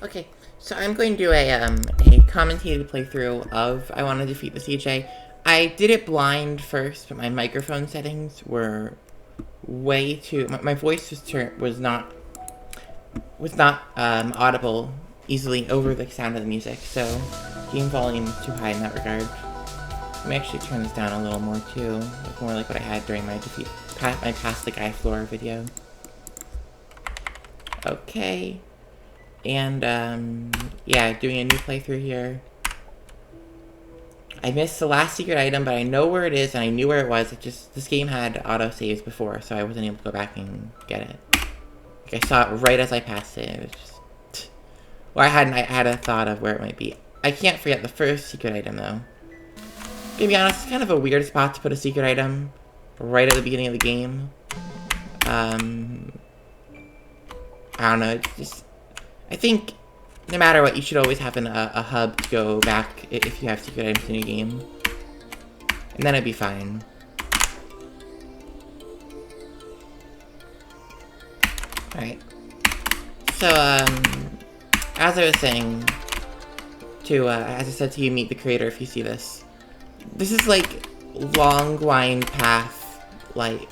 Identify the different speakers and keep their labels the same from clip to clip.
Speaker 1: Okay, so I'm going to do a commentated playthrough of I Want to Defeat the CJ. I did it blind first, but my microphone settings were way too... My voice was not audible easily over the sound of the music, so game volume is too high in that regard. Let me actually turn this down a little more too, more like what I had during my Pass the Guy floor video. Okay. And, yeah, doing a new playthrough here. I missed the last secret item, but I know where it is, and I knew where it was. This game had auto-saves before, so I wasn't able to go back and get it. Like, I saw it right as I passed it. It was just... Well, I had a thought of where it might be. I can't forget the first secret item, though. To be honest, it's kind of a weird spot to put a secret item right at the beginning of the game. I don't know, it's just... I think, no matter what, you should always have a hub to go back if you have secret items in your game. And then it'd be fine. Alright. So, as I was saying, as I said to you, MeetTheCreator, if you see this. This is, like, long wind path, like,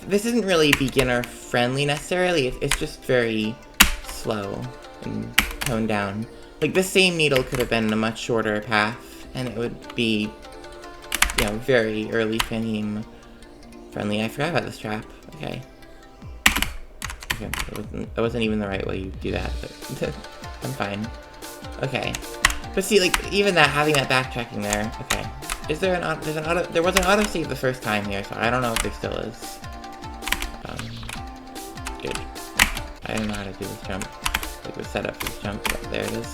Speaker 1: this isn't really beginner-friendly, necessarily. It's just very slow and toned down. Like, this same needle could have been a much shorter path, and it would be, you know, very early game friendly. I forgot about this trap. Okay. Okay, that wasn't even the right way you do that, but I'm fine. Okay. But see, like, even that, having that backtracking there, okay. Is there there was an autosave the first time here, so I don't know if there still is. Good. I don't know how to do this jump. Like the setup for this jump. Yeah, there it is.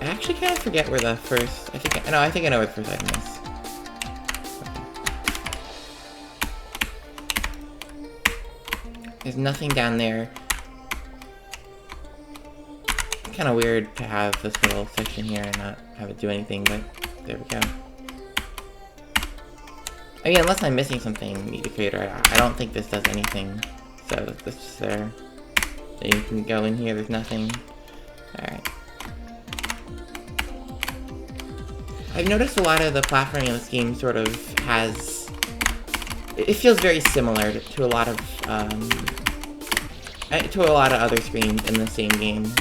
Speaker 1: I actually kind of forget where the first... I think I know where the first item is. Okay. There's nothing down there. Kind of weird to have this little section here and not have it do anything, but there we go. Again, unless I'm missing something, MeetTheCreator, I don't think this does anything. So, this is there. So you can go in here, there's nothing. Alright. I've noticed a lot of the platforming in this game sort of has... It feels very similar to a lot of other screens in the same game.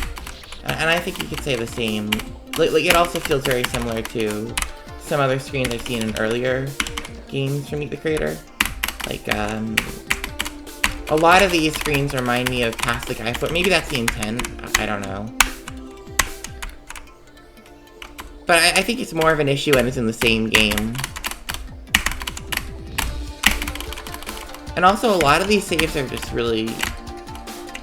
Speaker 1: And I think you could say the same. Like, it also feels very similar to some other screens I've seen in earlier games from MeetTheCreator. Like, a lot of these screens remind me of Pass the Guy Foot. Maybe that's the intent. I don't know. But I think it's more of an issue when it's in the same game. And also, a lot of these saves are just really...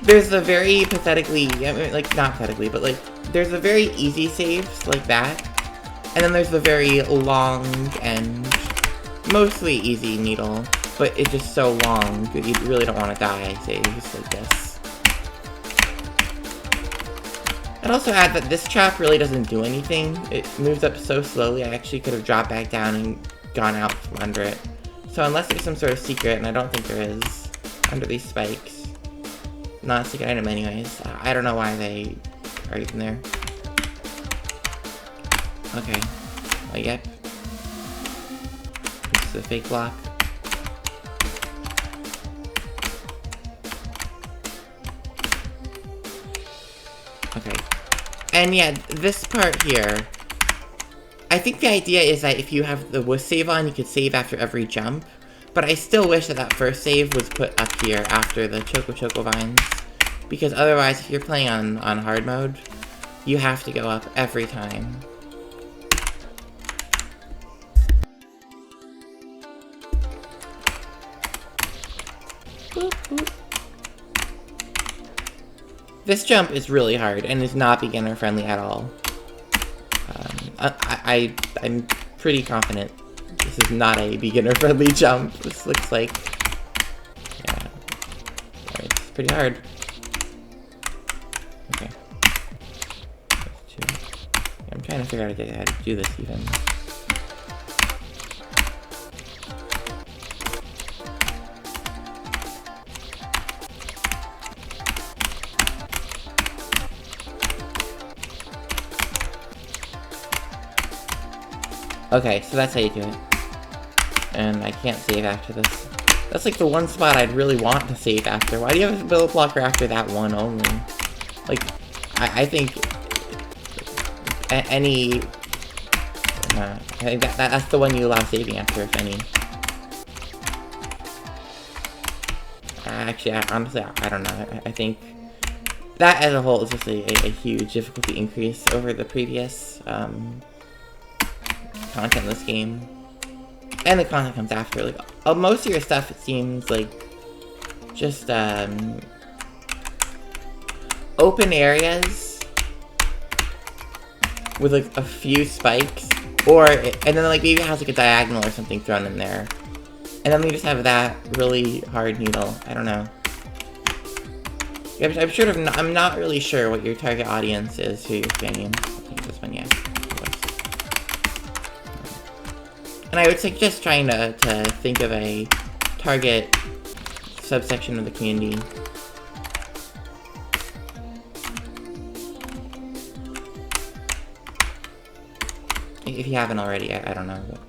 Speaker 1: There's the very pathetically... I mean, like, not pathetically, but, like, there's the very easy saves, like that. And then there's the very long and mostly easy needle, but it's just so long that you really don't want to die saves like this. I'd also add that this trap really doesn't do anything. It moves up so slowly, I actually could have dropped back down and gone out from under it. So unless there's some sort of secret, and I don't think there is, under these spikes. Not a secret item anyways. I don't know why they are even there. Okay. Oh, yep. This is a fake block. Okay. And yeah, this part here, I think the idea is that if you have the wuss save on, you could save after every jump. But I still wish that first save was put up here after the Choco Vines. Because otherwise, if you're playing on hard mode, you have to go up every time. Boop, boop. This jump is really hard and is not beginner friendly at all. I'm pretty confident this is not a beginner friendly jump. This looks like, yeah, it's pretty hard. Okay. I'm trying to figure out how to do this even. Okay, so that's how you do it. And I can't save after this. That's like the one spot I'd really want to save after. Why do you have a build blocker after that one only? Like, I think any... I think that's the one you allow saving after, if any. Actually, honestly, I don't know. I think that as a whole is just a huge difficulty increase over the previous content in this game. And the content comes after. Like, most of your stuff, it seems like just open areas with like a few spikes, and then like maybe it has like a diagonal or something thrown in there, and then we just have that really hard needle. I don't know. I'm not really sure what your target audience is who you're spamming. I think this one, yeah. And I would suggest trying to think of a target subsection of the community. If you haven't already, I don't know. But...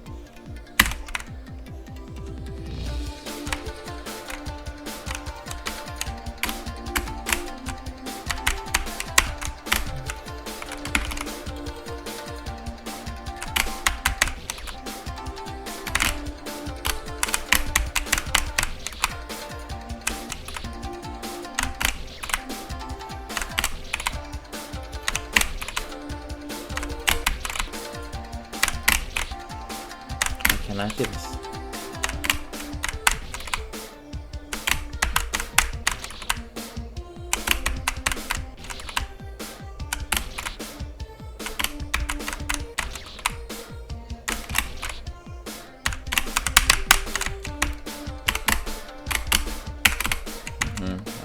Speaker 1: cannot do this.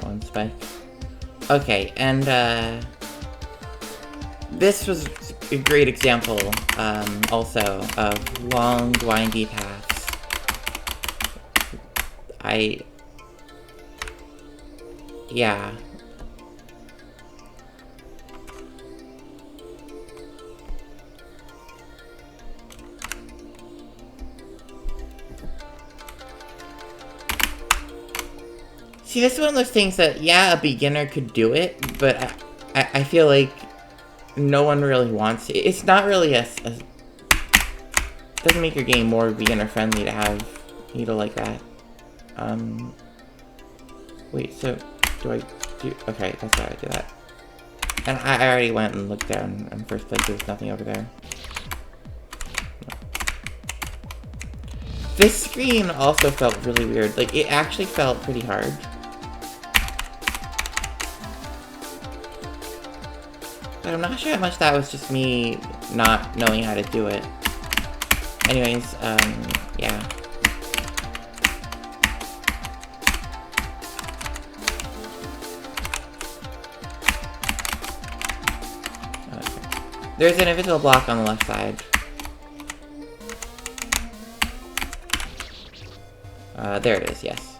Speaker 1: One spike. Okay, and this was a great example, also, of long, windy paths. Yeah. See, this is one of those things that, yeah, a beginner could do it, but I feel like no one really wants it. It's not really doesn't make your game more beginner-friendly to have needle like that. Wait, so, okay, that's how I do that. And I already went and looked down, and first there's nothing over there. No. This screen also felt really weird. Like, it actually felt pretty hard. But I'm not sure how much that was just me not knowing how to do it. Anyways, yeah. Okay. There's an invisible block on the left side. There it is, yes.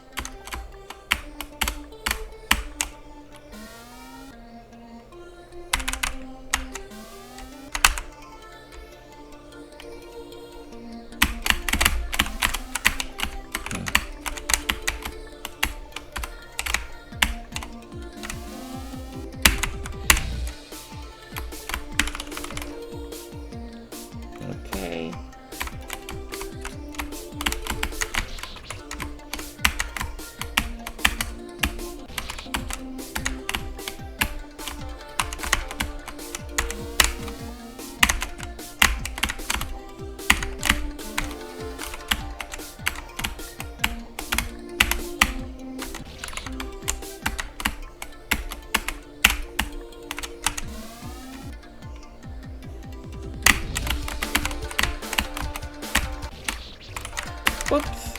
Speaker 1: Okay. Whoops.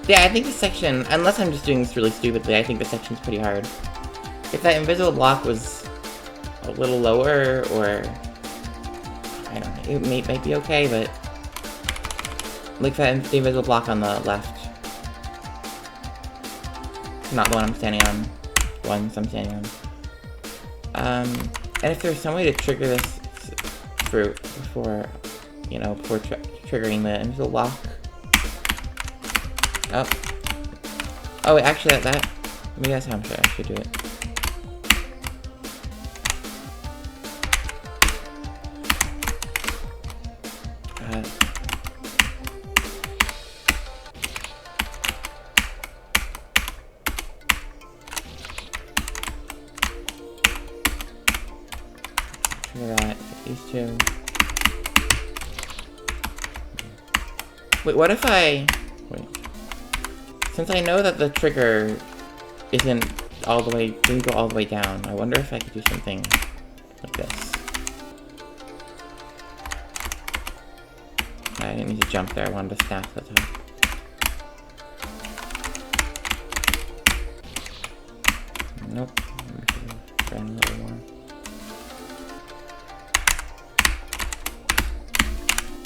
Speaker 1: Yeah, I think this section, unless I'm just doing this really stupidly, I think this section's pretty hard. If that invisible block was a little lower, or... I don't know, it might be okay, but... Like that invisible block on the left. Not the one I'm standing on. The ones I'm standing on. And if there's some way to trigger this fruit before, you know, before triggering the lock. Oh. Oh, wait, actually, maybe that's how I should do it. That, these two. Wait, what if wait. Since I know that the trigger doesn't go all the way down, I wonder if I could do something like this. I didn't need to jump there, I wanted to snap the top. Nope. Try a little more.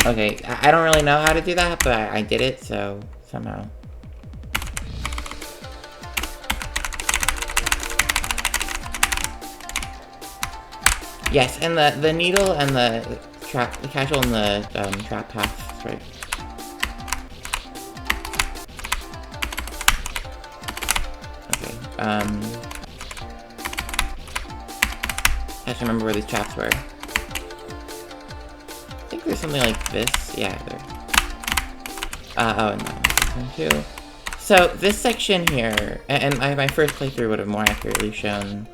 Speaker 1: Okay, I don't really know how to do that, but I did it, so somehow. Yes, and the needle and the casual and the trap path, right? Okay, I have to remember where these traps were. I think there's something like this. Yeah, there. Oh, no. This one too. So, this section here, and my first playthrough would have more accurately shown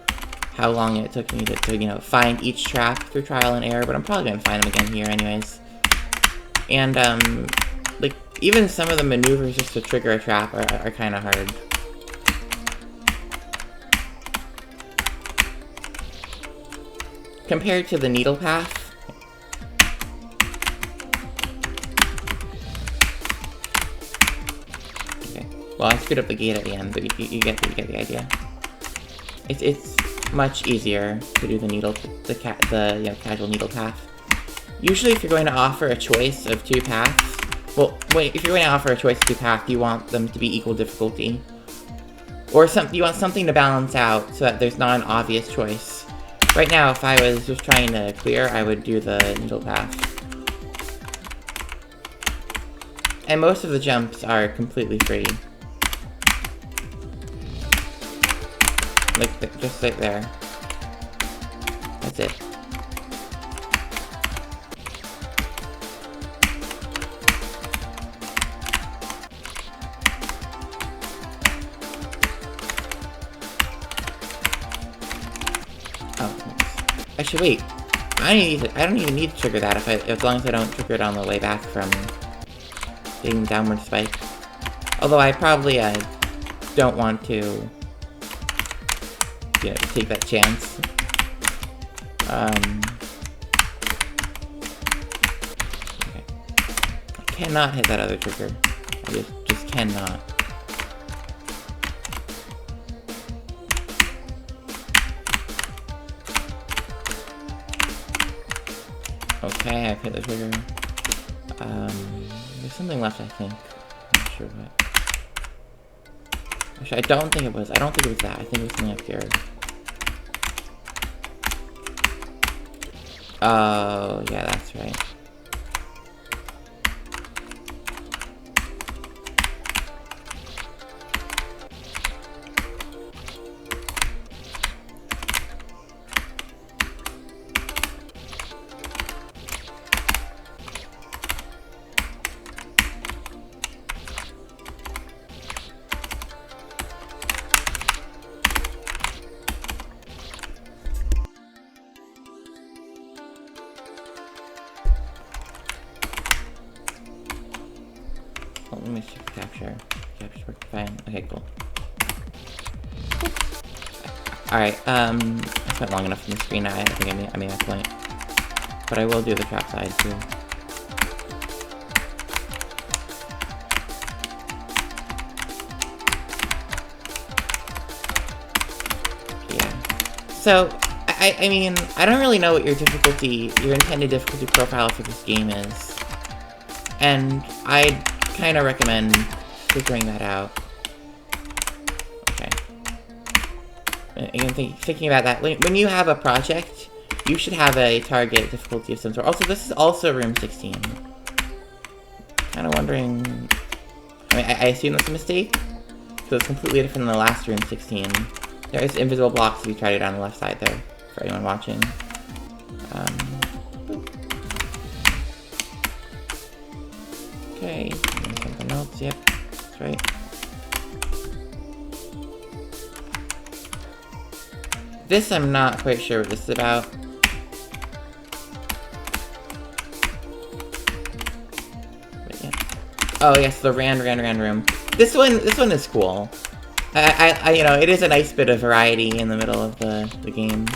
Speaker 1: how long it took me to you know, find each trap through trial and error, but I'm probably gonna find them again here anyways. And, like, even some of the maneuvers just to trigger a trap are kind of hard. Compared to the needle path, well, I screwed up the gate at the end, but you get the idea. It's much easier to do the needle, you know, casual needle path. Usually, if you're going to offer a choice of two paths, well, wait, if you're going to offer a choice of two paths, you want them to be equal difficulty, or you want something to balance out so that there's not an obvious choice. Right now, if I was just trying to clear, I would do the needle path. And most of the jumps are completely free. Like, just right there. That's it. Oh, actually, wait. I don't even need to trigger that as long as I don't trigger it on the way back from getting downward spike. Although I probably don't want to, you know, take that chance. Okay. I cannot hit that other trigger. I just cannot. Okay, I've hit the trigger. There's something left, I think. I'm not sure what. Actually, I don't think it was that. I think it was something up here. Oh, yeah, that's right. Let me check capture. Capture's working fine. Okay, cool. Alright, I spent long enough on the screen now. I think I made my point. But I will do the trap side too. Yeah. So, I mean, I don't really know what your intended difficulty profile for this game is. And I'd kind of recommend figuring that out. Okay. And thinking about that, when you have a project you should have a target difficulty of some sort. Also, this is also room 16. Kind of wondering... I mean, I assume that's a mistake, so it's completely different than the last room 16. There is invisible blocks if you tried it on the left side there, for anyone watching. Okay, something else, yep, that's right. This I'm not quite sure what this is about. But yeah. Oh yes, the Ran room. This one is cool. You know, it is a nice bit of variety in the middle of the game.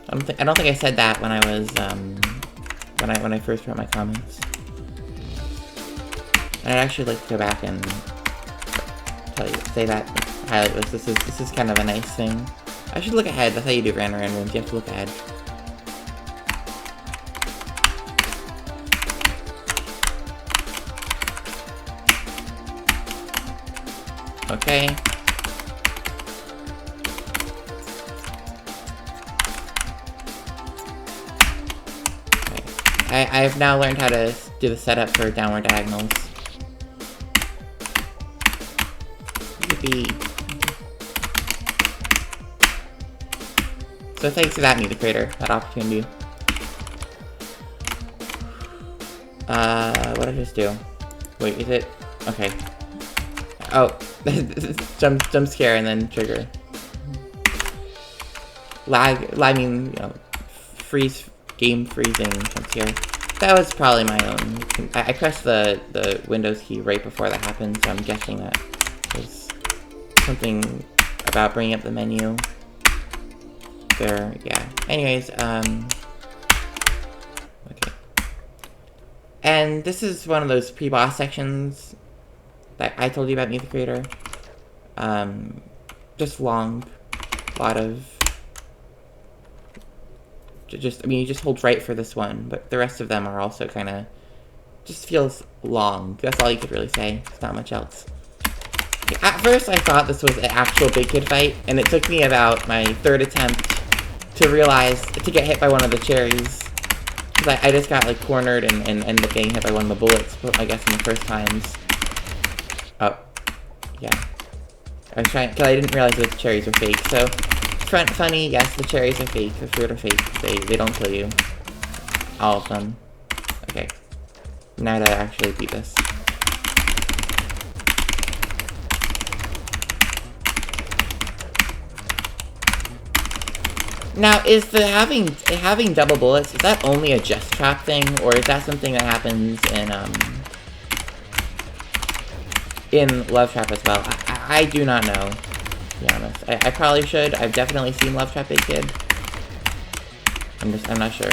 Speaker 1: I don't think I said that when I was when I first wrote my comments. And I'd actually like to go back and say that, highlight this. This is kind of a nice thing. I should look ahead. That's how you do Ran rooms. You have to look ahead. Okay. I've now learned how to do the setup for downward diagonals. Yippee. So thanks for that, MeetTheCreator, that opportunity. What did I just do? Wait, is it? Okay. Oh, jump scare and then trigger. I mean, you know, game freezing jump scare. That was probably my own. I pressed the Windows key right before that happened, so I'm guessing that was something about bringing up the menu. There, yeah. Anyways, okay. And this is one of those pre-boss sections that I told you about MeetTheCreator. Just long, a lot of... I mean, you just hold right for this one, but the rest of them are also kind of... just feels long. That's all you could really say. There's not much else. At first, I thought this was an actual Big Kid fight, and it took me about my third attempt to realize, to get hit by one of the cherries. Because I just got, like, cornered and ended up getting hit by one of the bullets, I guess, in the first times. Oh. Yeah. I was trying, because I didn't realize that the cherries were fake, so... Funny, yes, the cherries are fake. The fruit are fake. They don't kill you. All of them. Okay. Now to actually beat this. Now, is the having double bullets, is that only a Just Trap thing, or is that something that happens in Love Trap as well? I do not know, to be honest. I probably should. I've definitely seen Love Trap Big Kid. I'm not sure.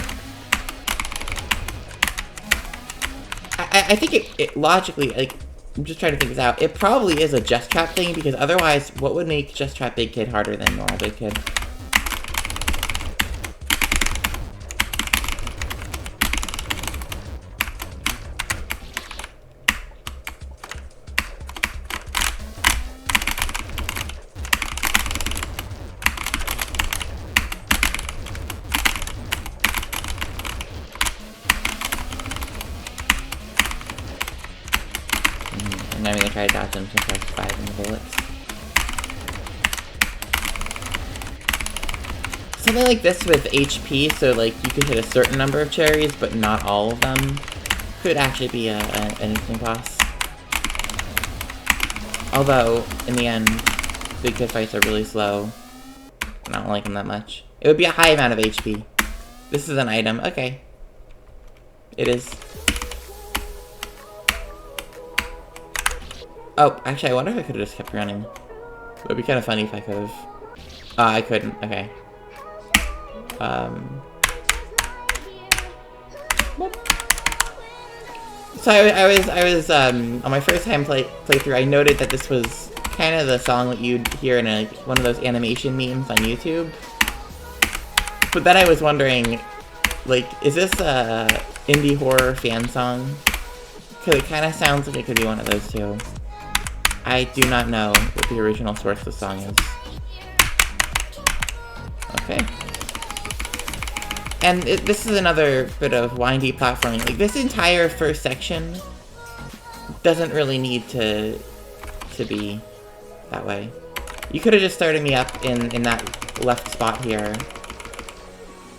Speaker 1: I think it logically, like, I'm just trying to think this out. It probably is a Just Trap thing, because otherwise, what would make Just Trap Big Kid harder than normal Big Kid? And I'm gonna try to dodge them since I have 5 in the bullets. Something like this with HP, so like you could hit a certain number of cherries, but not all of them, could actually be an interesting boss. Although, in the end, Big Kid fights are really slow. I don't like them that much. It would be a high amount of HP. This is an item. Okay. It is. Oh, actually, I wonder if I could have just kept running. It would be kind of funny if I could have. I couldn't. Okay. So I was on my first time playthrough, I noted that this was kind of the song that you'd hear in one of those animation memes on YouTube. But then I was wondering, like, is this a indie horror fan song? Because it kind of sounds like it could be one of those two. I do not know what the original source of the song is. Okay. And this is another bit of windy platforming. Like, this entire first section doesn't really need to be that way. You could have just started me up in that left spot here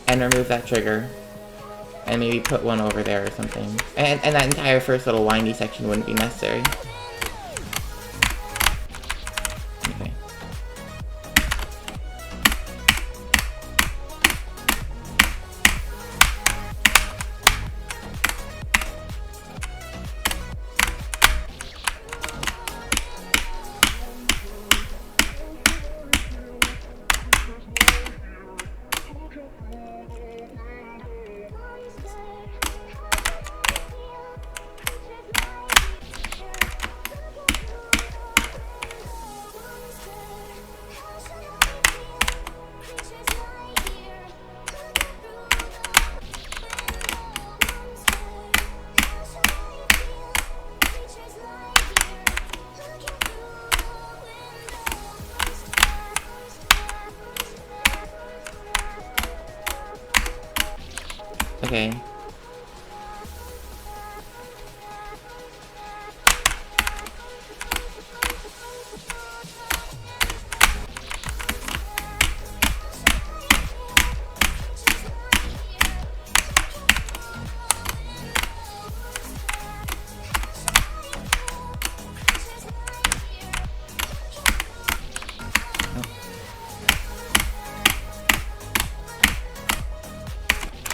Speaker 1: and removed that trigger and maybe put one over there or something. And that entire first little windy section wouldn't be necessary. Okay. Okay.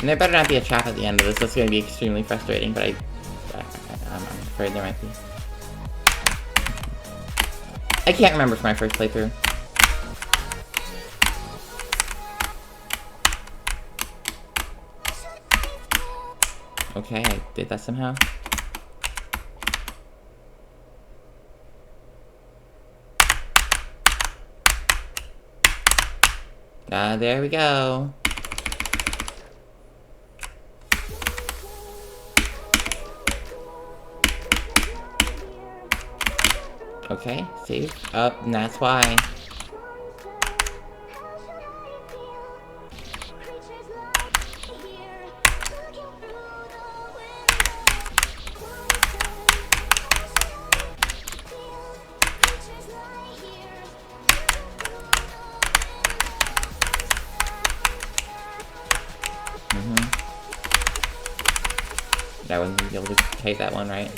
Speaker 1: And there better not be a trap at the end of this. That's going to be extremely frustrating, but I'm afraid there might be. I can't remember from my first playthrough. Okay, I did that somehow. There we go. Okay, save. Oh, and that's why. I wouldn't be able to take that one, right?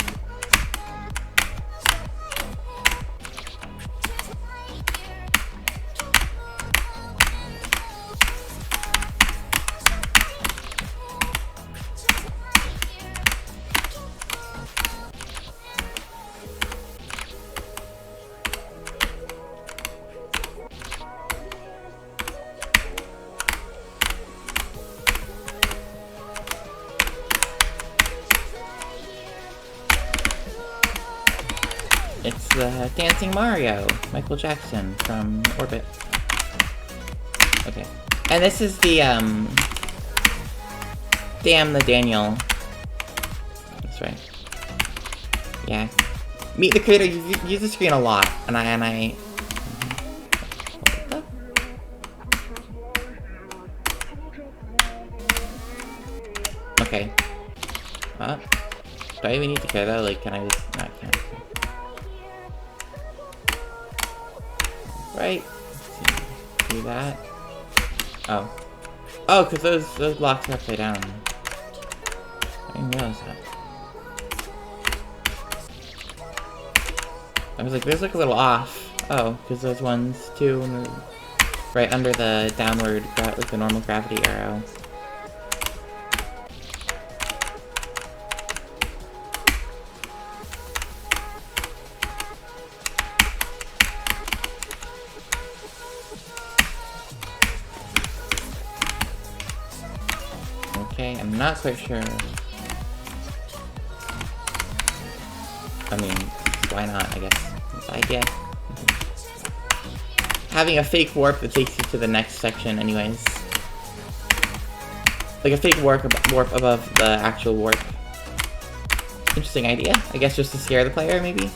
Speaker 1: It's the Dancing Mario, Michael Jackson from Orbit. Okay. And this is the, Damn the Daniel. That's right. Yeah. Meet the Creator, you use the screen a lot, and I... Okay. Do I even need to care though? Like, can I just... No, I can't. Right. Do that. Oh. Oh, because those blocks are upside down. I didn't realize that. I was like, those look a little off. Oh, because those ones, too, right under the downward, like the normal gravity arrow. Okay, I'm not quite sure. I mean, why not, I guess. It's the idea. Having a fake warp that takes you to the next section anyways. Like a fake warp above the actual warp. Interesting idea. I guess just to scare the player, maybe?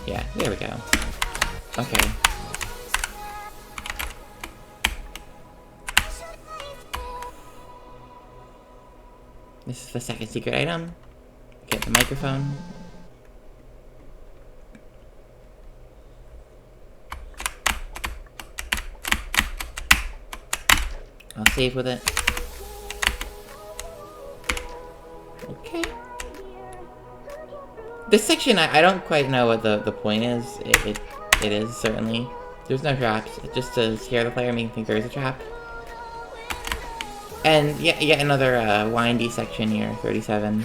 Speaker 1: Yeah, there we go. Okay. This is the second secret item. Get the microphone. I'll save with it. Okay. This section, I don't quite know what the point is. It is, certainly. There's no traps. It's just to scare the player, make them think there is a trap. And yet another windy section here, 37.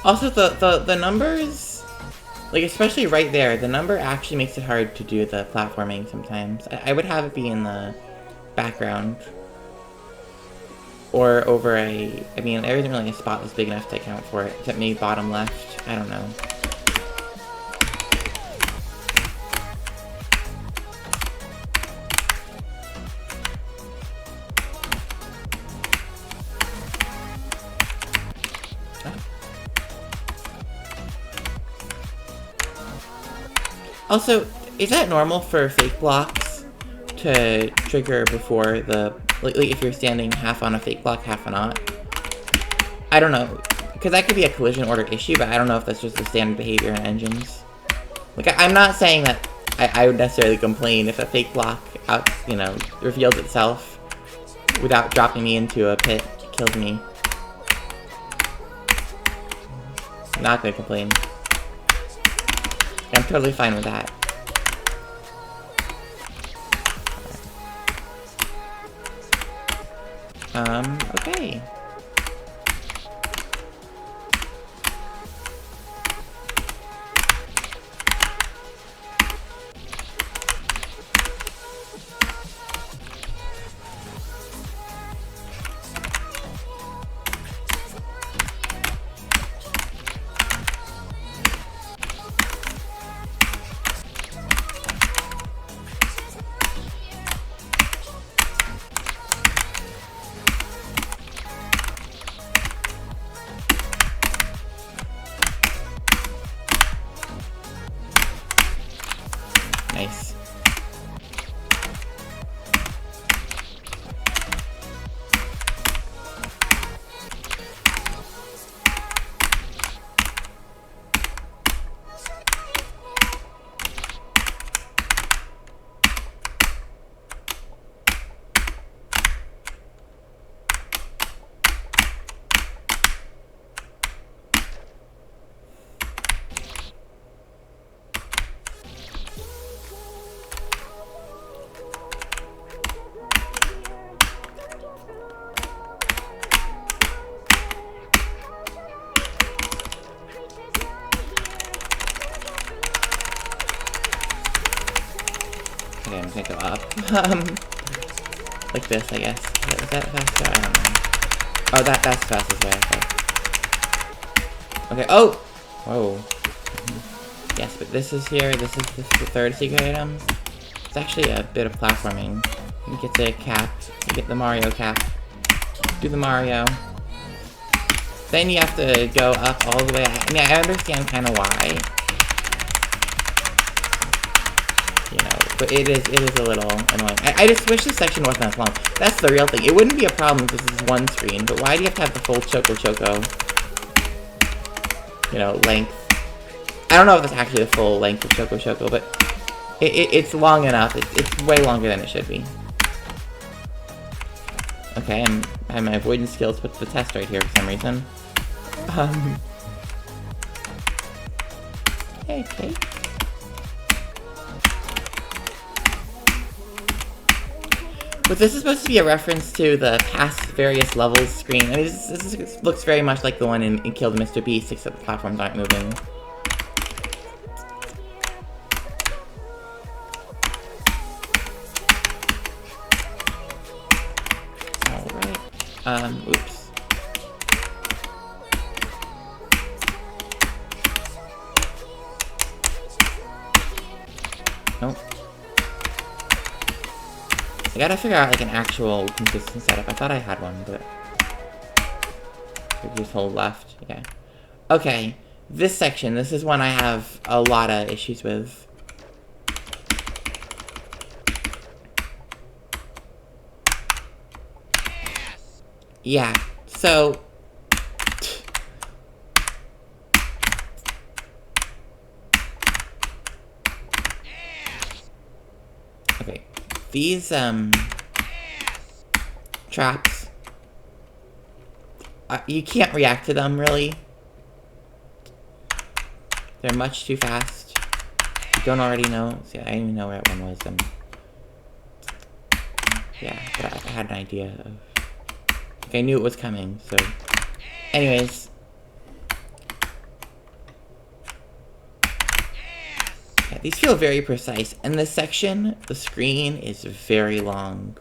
Speaker 1: Also, the numbers, like, especially right there, the number actually makes it hard to do the platforming sometimes. I would have it be in the background. Or over I mean, there isn't really a spot that's big enough to account for it, except maybe bottom left. I don't know. Also, is that normal for fake blocks to trigger before the, like if you're standing half on a fake block, half not? I don't know, because that could be a collision order issue, but I don't know if that's just a standard behavior in engines. Like, I'm not saying that I would necessarily complain if a fake block reveals itself without dropping me into a pit, kills me. I'm not gonna complain. I'm totally fine with that. Okay. Nice. Okay, I'm gonna go up. Like this, I guess. Is that faster? I don't know. Oh, that's the fastest way, okay. Okay, oh! Whoa. Yes, but this is here, this is the third secret item. It's actually a bit of platforming. You get the cap, you get the Mario cap. Do the Mario. Then you have to go up all the way. I mean, I understand kind of why. But it is a little annoying. I just wish this section wasn't as long. That's the real thing. It wouldn't be a problem if this is one screen, but why do you have to have the full Choco, length? I don't know if that's actually the full length of Choco, but it's long enough. It's way longer than it should be. Okay, I have my avoidance skills put to the test right here for some reason. Okay. But this is supposed to be a reference to the past various levels screen. I mean, this looks very much like the one in Kill the Mr. Beast, except the platforms aren't moving. Alright. Oops. Nope. I gotta figure out like an actual consistent setup. I thought I had one, but just hold left. Yeah. Okay, this section. This is one I have a lot of issues with. Yeah. So. Okay, these traps. You can't react to them, really. They're much too fast. You don't already know. See, I didn't even know where that one was. Yeah, but I had an idea of... Like, I knew it was coming, so... Anyways. Yeah, these feel very precise. In this section, the screen is very long.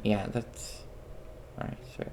Speaker 1: Yeah, that's... Alright, sure.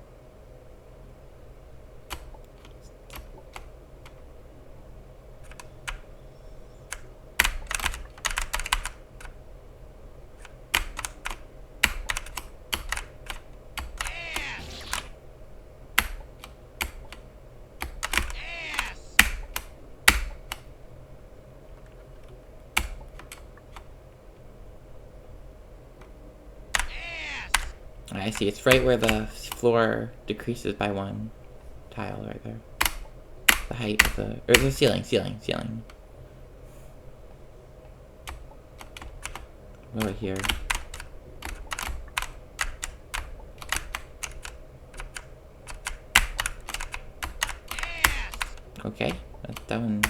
Speaker 1: I see, it's right where the floor decreases by one tile right there. The height of the... Or the ceiling. Over here. Okay, that one...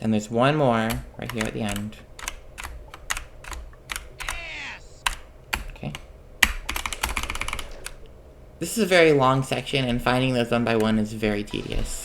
Speaker 1: And there's one more right here at the end. Okay. This is a very long section, and finding those one by one is very tedious.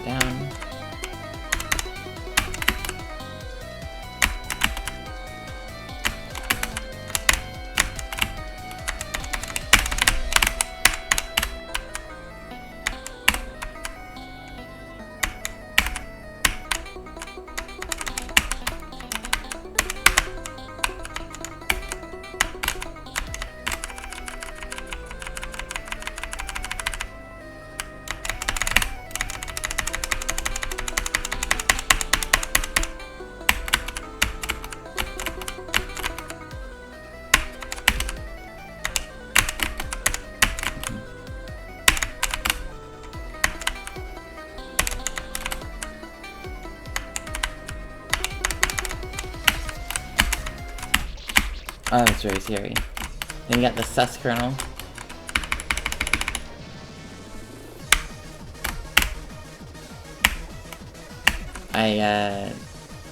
Speaker 1: Down. Oh, that's very scary. Then you got the sus kernel.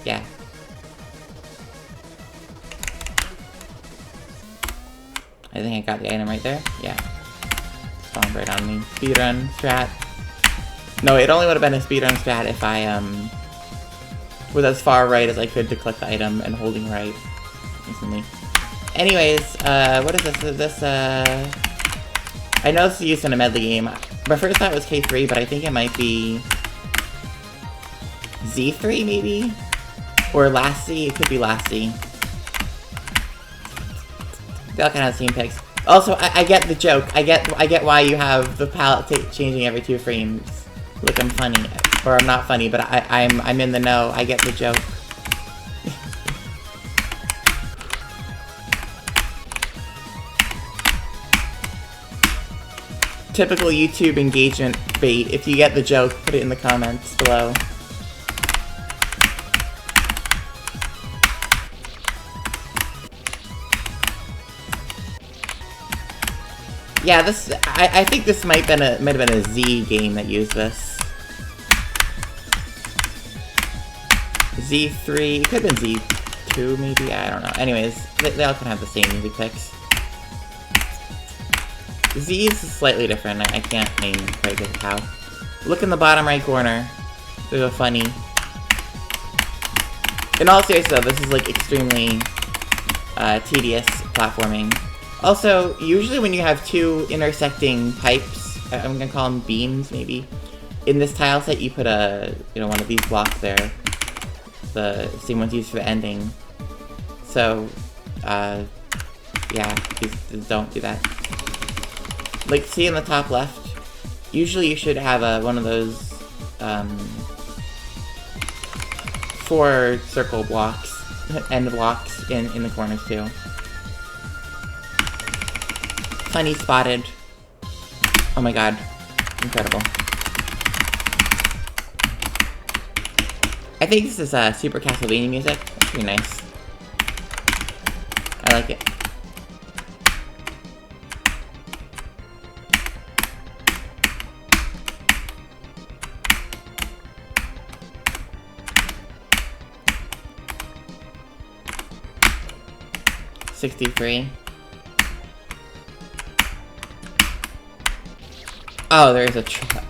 Speaker 1: Yeah. I think I got the item right there. Yeah. Spawned right on me. Speedrun strat. No, it only would have been a speedrun strat if I, was as far right as I could to collect the item and holding right instantly. Anyways, what is this? Is this, I know this is used in a medley game. My first thought was K3, but I think it might be Z3, maybe? Or Lassie. It could be Lassie. They all kind of have the same picks. Also, I get the joke. I get why you have the palette changing every 2 frames. Look, I'm funny. Or I'm not funny, but I'm in the know. I get the joke. Typical YouTube engagement bait. If you get the joke, put it in the comments below. Yeah, this I think this might have been a Z game that used this. Z3, it could have been Z2 maybe, I don't know. Anyways, they all kind of have the same music picks. Z is slightly different, I can't name quite good how. Look in the bottom right corner. There's a funny. In all seriousness though, this is like extremely tedious platforming. Also, usually when you have 2 intersecting pipes, I'm gonna call them beams, maybe, in this tile set you put one of these blocks there. The same ones used for the ending. So, yeah, just don't do that. Like, see in the top left? Usually you should have one of those, 4 circle blocks, end blocks in the corners too. Funny spotted. Oh my god. Incredible. I think this is Super Castlevania music. That's pretty nice. I like it. $63. Oh, there's a trap.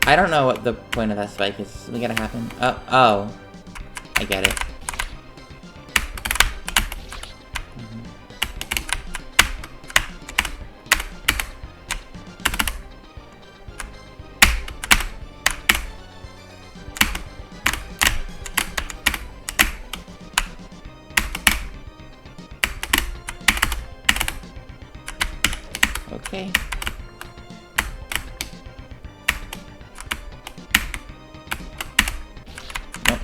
Speaker 1: I don't know what the point of that spike is. Is something gonna happen? Oh. I get it. Okay. Nope.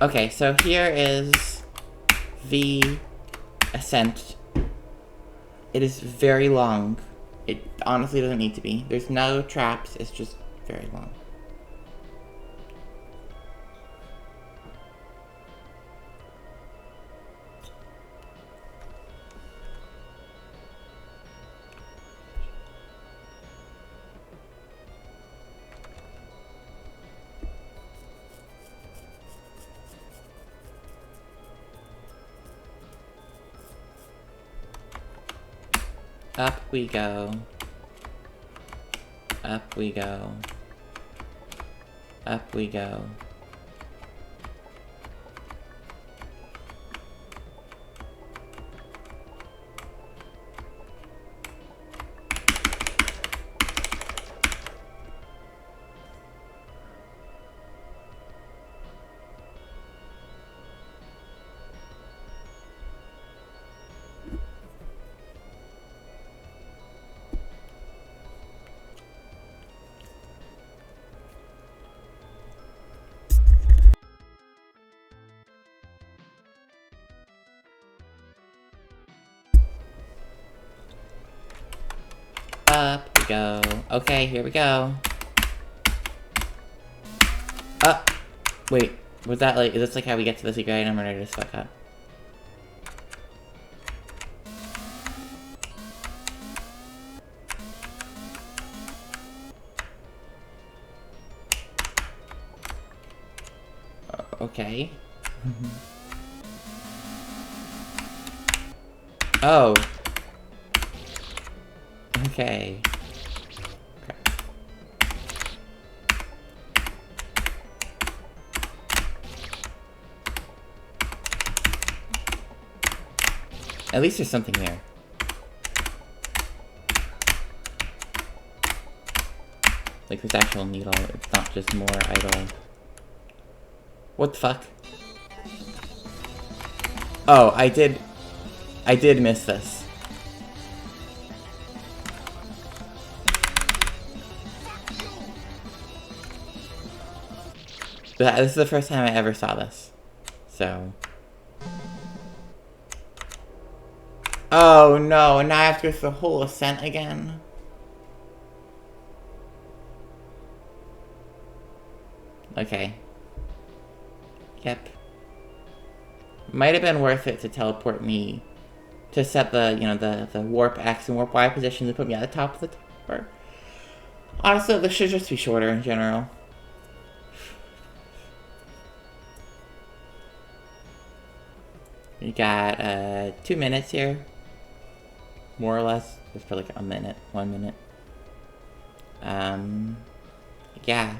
Speaker 1: Okay, so here is the ascent. It is very long. It honestly doesn't need to be. There's no traps, it's just very long. Up we go. Up we go. Up we go. go. Okay, here we go. Wait. Was that like, is this like how we get to the secret item, or did I just fuck up? Okay. Oh. Okay. At least there's something there. Like this actual needle, it's not just more idle. What the fuck? Oh, I did miss this. This is the first time I ever saw this. So. Oh no, now I have to go through the whole ascent again. Okay. Yep. Might have been worth it to teleport me to set the, you know, the warp X and warp Y position to put me at the top of the tower. Honestly, this should just be shorter in general. We got 2 minutes here. More or less. It's for like a minute, 1 minute. Yeah.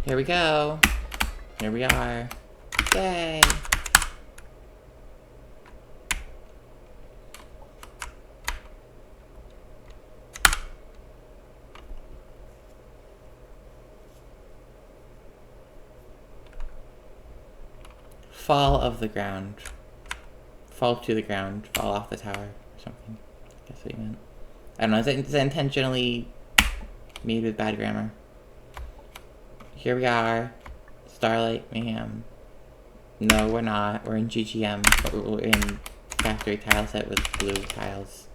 Speaker 1: Here we go. Here we are. Yay! Fall of the ground. Fall to the ground. Fall off the tower. Or something. I guess what you meant. I don't know. Is it intentionally made with bad grammar? Here we are. Starlight Mayhem. No, we're not. We're in GGM. But we're in factory tile set with blue tiles.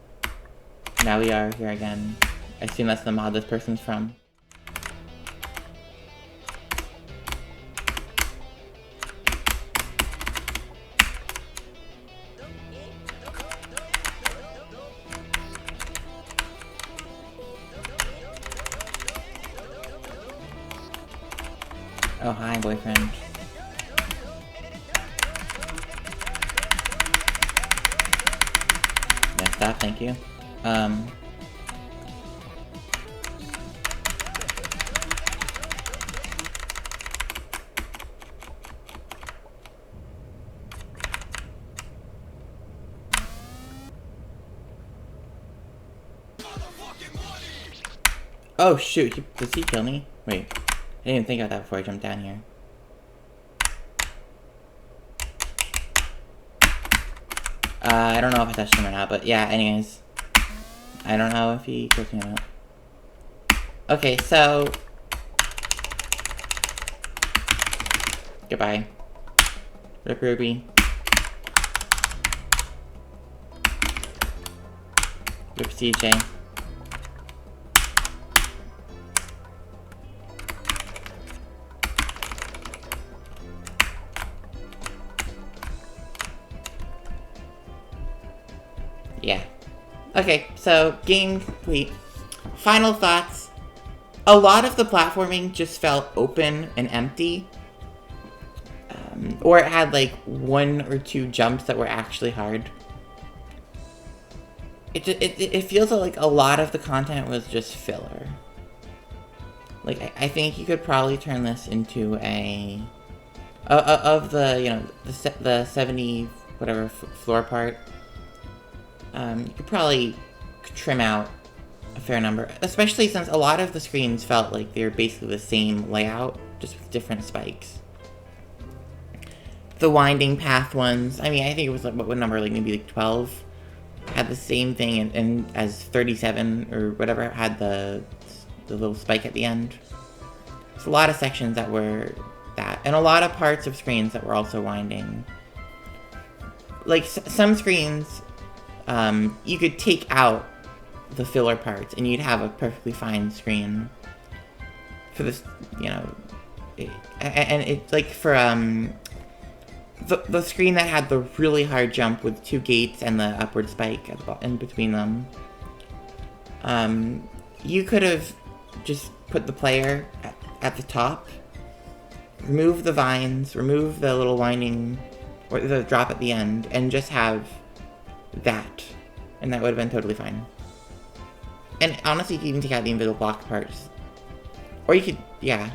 Speaker 1: Now we are here again. I assume that's the mod this person's from. Oh, hi, boyfriend. Yeah, stop, thank you. Oh, shoot, does he kill me? Wait. I didn't even think about that before I jumped down here. I don't know if I touched him or not, but yeah, anyways. I don't know if he kills me or not. Okay, so... Goodbye. Rip Ruby. Rip CJ. Yeah. Okay, so game complete. Final thoughts. A lot of the platforming just felt open and empty. Or it had like 1 or 2 jumps that were actually hard. it feels like a lot of the content was just filler. Like, I think you could probably turn this into a... of the, you know, the 70, whatever, floor part, you could probably trim out a fair number. Especially since a lot of the screens felt like they were basically the same layout, just with different spikes. The winding path ones, I mean, I think it was like, what number, like maybe like 12, had the same thing, and as 37 or whatever had the little spike at the end. There's a lot of sections that were that, and a lot of parts of screens that were also winding. Like some screens, you could take out the filler parts and you'd have a perfectly fine screen for this, you know, and it's like for the screen that had the really hard jump with 2 gates and the upward spike in between them. You could have just put the player at the top, remove the vines, remove the little winding, or the drop at the end, and just have that. And that would have been totally fine. And honestly, you could even take out the invisible block parts. Or you could, yeah.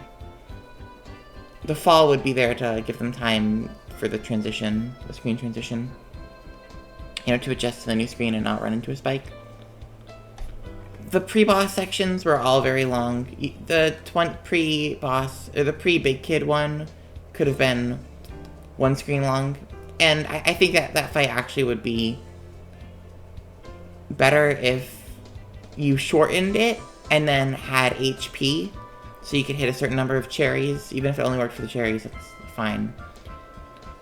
Speaker 1: The fall would be there to give them time for the transition, the screen transition. You know, to adjust to the new screen and not run into a spike. The pre-boss sections were all very long. The pre-boss, or the pre-Big Kid one could have been 1 screen long. And I think that fight actually would be better if you shortened it and then had HP, so you could hit a certain number of cherries. Even if it only worked for the cherries, that's fine.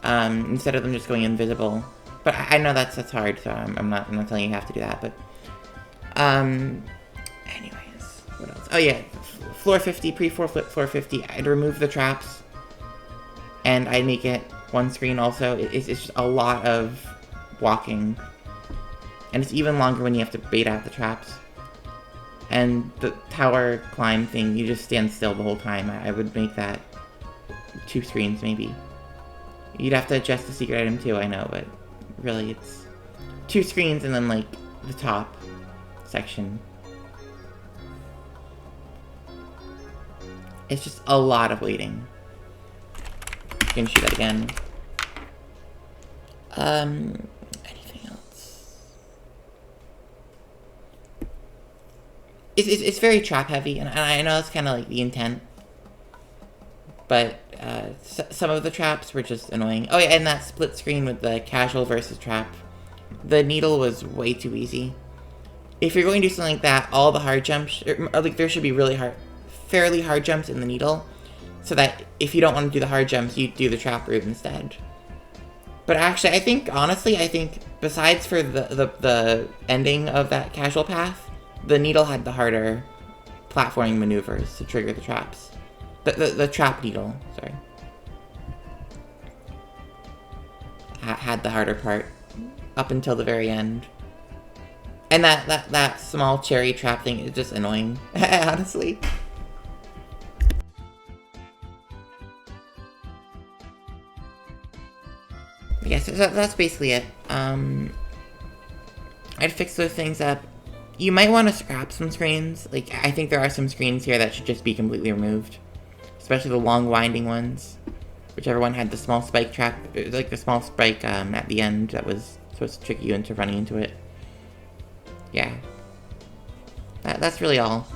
Speaker 1: Instead of them just going invisible. But I know that's hard, so I'm not telling you have to do that. But anyways, what else? Oh yeah, floor 50, floor 50. I'd remove the traps, and I'd make it 1 screen. Also, it's just a lot of walking, and it's even longer when you have to bait out the traps. And the tower climb thing, you just stand still the whole time. I would make that 2 screens, maybe. You'd have to adjust the secret item too, I know, but really it's 2 screens and then, like, the top section. It's just a lot of waiting. You can shoot that again. Anything else? It's very trap heavy, and I know that's kind of like the intent. But some of the traps were just annoying. Oh yeah, and that split screen with the casual versus trap. The needle was way too easy. If you're going to do something like that, all the hard jumps, or like there should be fairly hard jumps in the needle, so that if you don't want to do the hard jumps, you do the trap route instead. But actually, honestly, I think besides for the ending of that casual path, the needle had the harder platforming maneuvers to trigger the traps. The trap needle, sorry. Had the harder part up until the very end. And that small cherry trap thing is just annoying, honestly. Yeah, so that's basically it. I'd fix those things up. You might want to scrap some screens. Like, I think there are some screens here that should just be completely removed. Especially the long winding ones. Whichever one had the small spike trap, like the small spike at the end that was supposed to trick you into running into it. Yeah. That's really all.